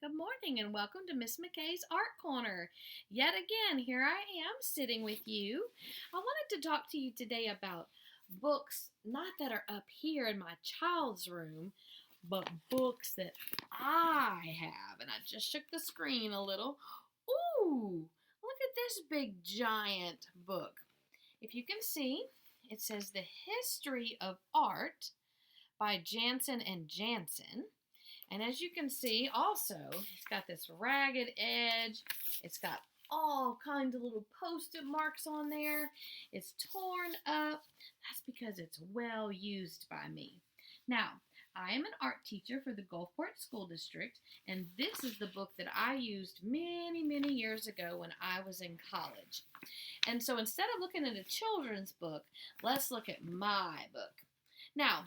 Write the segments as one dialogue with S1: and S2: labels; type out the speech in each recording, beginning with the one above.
S1: Good morning and welcome to Miss McCay's Art Corner. Yet again, here I am sitting with you. I wanted to talk to you today about books, not that are up here in my child's room, but books that I have. And I just shook the screen a little. Ooh, look at this big giant book. If you can see, it says The History of Art by Jansen and Jansen. And as you can see, also, it's got this ragged edge. It's got all kinds of little post-it marks on there. It's torn up. That's because it's well used by me. Now, I am an art teacher for the Gulfport School District, and this is the book that I used many, many years ago when I was in college. And so instead of looking at a children's book, let's look at my book. Now,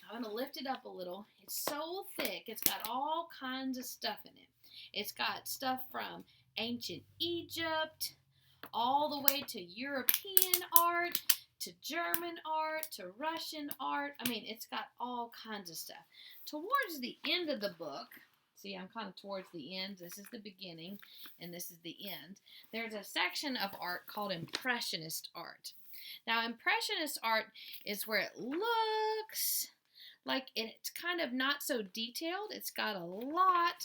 S1: I'm going to lift it up a little. It's so thick. It's got all kinds of stuff in it. It's got stuff from ancient Egypt, all the way to European art, to German art, to Russian art. I mean, it's got all kinds of stuff. Towards the end of the book, see, I'm kind of towards the end. This is the beginning, and this is the end. There's a section of art called Impressionist art. Now, Impressionist art is where it looks like it's kind of not so detailed. It's got a lot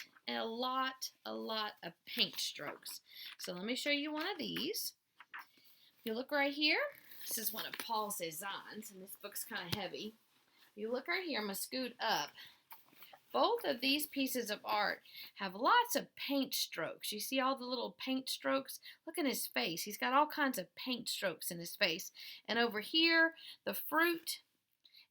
S1: of paint strokes. So let me show you one of these. If you look right here, this is one of Paul Cézanne's, and this book's kind of heavy. If you look right here, I'm going to scoot up. Both of these pieces of art have lots of paint strokes. You see all the little paint strokes? Look at his face. He's got all kinds of paint strokes in his face. And over here, the fruit,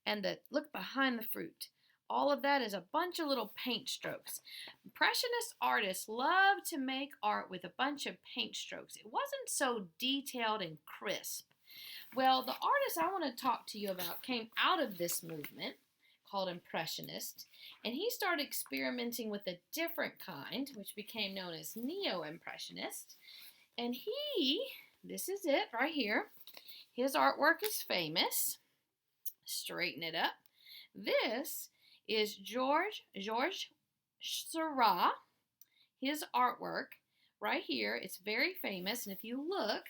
S1: and look behind the fruit. All of that is a bunch of little paint strokes. Impressionist artists love to make art with a bunch of paint strokes. It wasn't so detailed and crisp. Well, the artist I want to talk to you about came out of this movement called Impressionist, and he started experimenting with a different kind, which became known as Neo-Impressionist. And this is it right here. His artwork is famous. Straighten it up. This is Georges Seurat. His artwork right here. It's very famous, and if you look,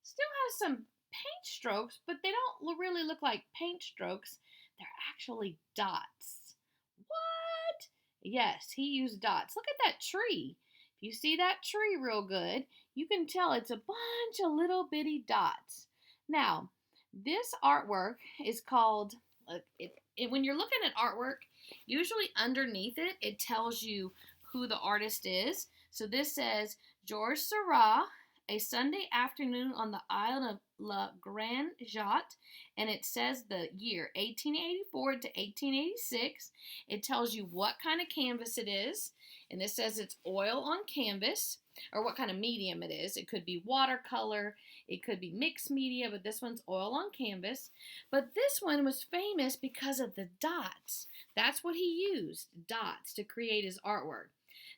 S1: still has some paint strokes, but they don't really look like paint strokes. They're actually dots. What? Yes, he used dots. Look at that tree. If you see that tree real good, you can tell it's a bunch of little bitty dots. Now, this artwork is called, when you're looking at artwork, usually underneath it, it tells you who the artist is. So this says, Georges Seurat, A Sunday Afternoon on the Isle of La Grande Jatte, and it says the year, 1884 to 1886. It tells you what kind of canvas it is, and this says it's oil on canvas, or what kind of medium it is. It could be watercolor, it could be mixed media, but this one's oil on canvas. But this one was famous because of the dots. That's what he used, dots, to create his artwork.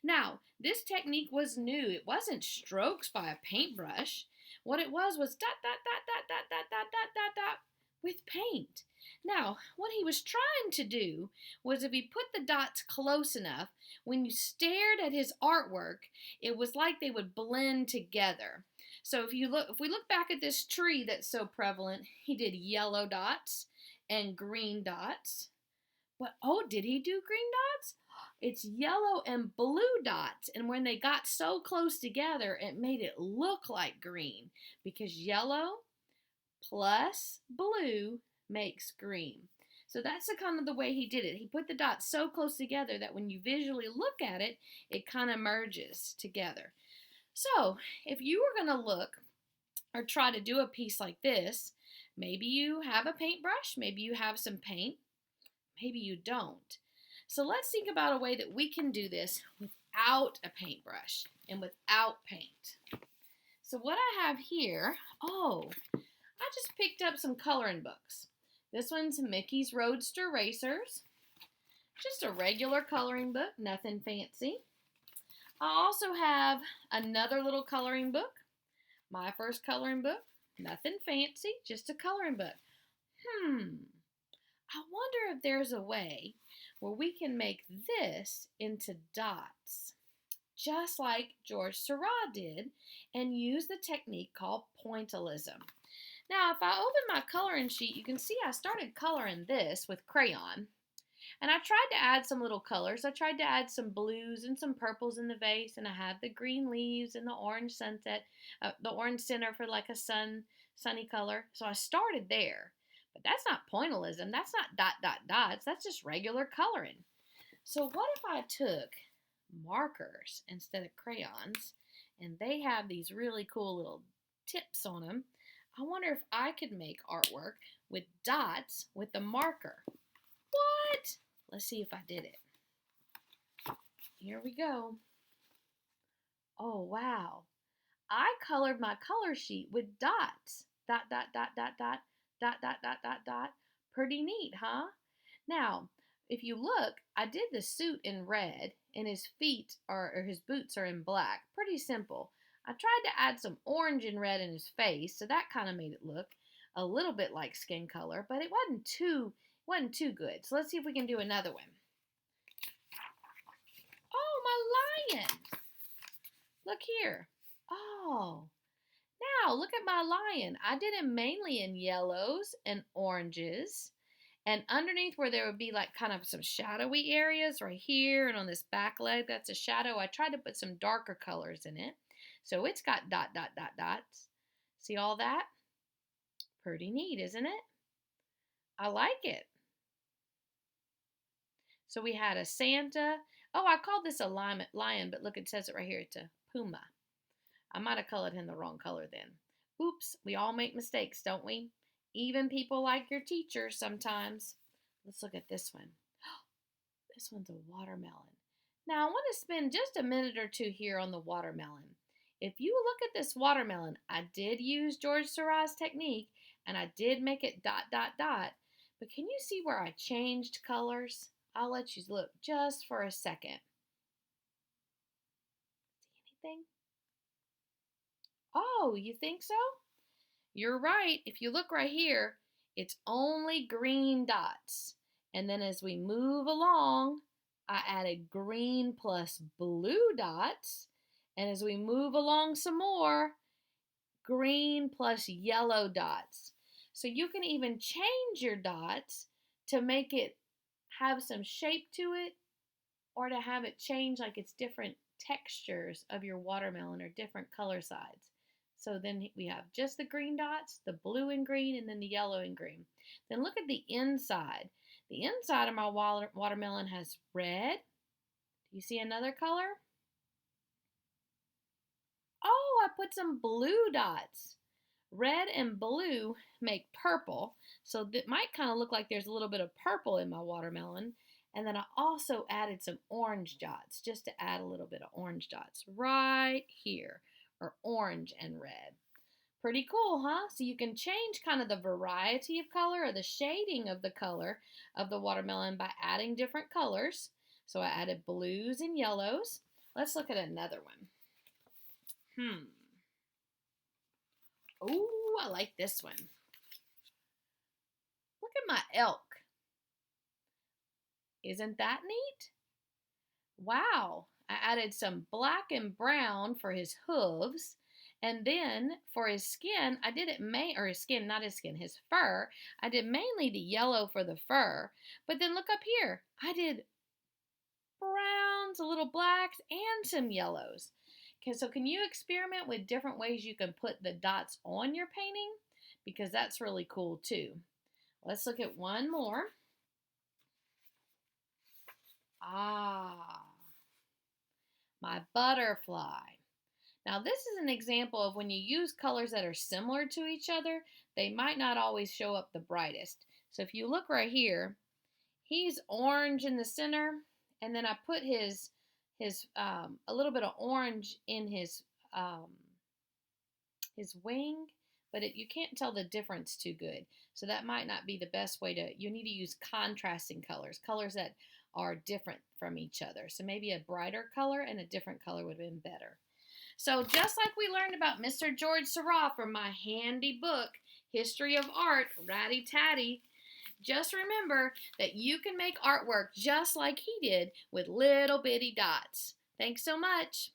S1: Now, this technique was new. It wasn't strokes by a paintbrush. What it was dot, dot, dot, dot, dot, dot, dot, dot, dot, dot, with paint. Now, what he was trying to do was if he put the dots close enough, when you stared at his artwork, it was like they would blend together. So if we look back at this tree that's so prevalent, he did yellow dots and green dots. But oh, did he do green dots? It's yellow and blue dots, and when they got so close together, it made it look like green, because yellow plus blue makes green. So that's kind of the way he did it. He put the dots so close together that when you visually look at it, it kind of merges together. So if you were going to look or try to do a piece like this, maybe you have a paintbrush, maybe you have some paint, maybe you don't. So let's think about a way that we can do this without a paintbrush and without paint. So what I have here, I just picked up some coloring books. This one's Mickey's Roadster Racers. Just a regular coloring book, nothing fancy. I also have another little coloring book. My first coloring book, nothing fancy, just a coloring book. I wonder if there's a way where we can make this into dots. just like George Seurat did, and use the technique called pointillism. Now, if I open my coloring sheet, you can see I started coloring this with crayon. And I tried to add some little colors. I tried to add some blues and some purples in the vase, and I have the green leaves and the orange sunset, the orange center for like a sunny color. So I started there. But that's not pointillism. That's not dots. That's just regular coloring. So what if I took markers instead of crayons, and they have these really cool little tips on them? I wonder if I could make artwork with dots with the marker. What? Let's see if I did it. Here we go. Oh, wow. I colored my color sheet with dots. Dot, dot, dot, dot, dot, dot, dot, dot, dot, dot. Pretty neat, huh? Now, if you look, I did the suit in red, and his feet or his boots are in black. Pretty simple. I tried to add some orange and red in his face, so that kind of made it look a little bit like skin color, but it wasn't too good. So let's see if we can do another one. Oh, my lion. Look here. Oh, now look at my lion. I did it mainly in yellows and oranges. And underneath where there would be like kind of some shadowy areas right here and on this back leg, that's a shadow. I tried to put some darker colors in it. So it's got dot, dot, dot, dots. See all that? Pretty neat, isn't it? I like it. So we had a Santa. Oh, I called this a lion, but look, it says it right here. It's a puma. I might have colored him the wrong color then. Oops, we all make mistakes, don't we? Even people like your teachers sometimes. Let's look at this one. This one's a watermelon. Now, I want to spend just a minute or two here on the watermelon. If you look at this watermelon, I did use George Seurat's technique, and I did make it dot, dot, dot. But can you see where I changed colors? I'll let you look just for a second. See anything? Oh, you think so? You're right. If you look right here, it's only green dots. And then as we move along, I added green plus blue dots. And as we move along some more, green plus yellow dots. So you can even change your dots to make it have some shape to it, or to have it change like it's different textures of your watermelon or different color sides. So then we have just the green dots, the blue and green, and then the yellow and green. Then look at the inside. The inside of my watermelon has red. Do you see another color? Oh, I put some blue dots. Red and blue make purple, so it might kind of look like there's a little bit of purple in my watermelon. And then I also added some orange dots, just to add a little bit of orange dots right here, or orange and red. Pretty cool, huh? So you can change kind of the variety of color or the shading of the color of the watermelon by adding different colors. So I added blues and yellows. Let's look at another one. Oh, I like this one. Look at my elk. Isn't that neat? Wow. I added some black and brown for his hooves. And then for his skin, I did it his fur. I did mainly the yellow for the fur. But then look up here. I did browns, a little blacks, and some yellows. Okay, so can you experiment with different ways you can put the dots on your painting? Because that's really cool too. Let's look at one more. My butterfly. Now this is an example of when you use colors that are similar to each other, they might not always show up the brightest. So if you look right here, he's orange in the center, and then I put a little bit of orange in his wing, but you can't tell the difference too good. So that might not be the best way you need to use contrasting colors that are different from each other. So maybe a brighter color and a different color would have been better. So just like we learned about Mr. George Seurat from my handy book, History of Art, Ratty Tatty, just remember that you can make artwork just like he did with little bitty dots. Thanks so much.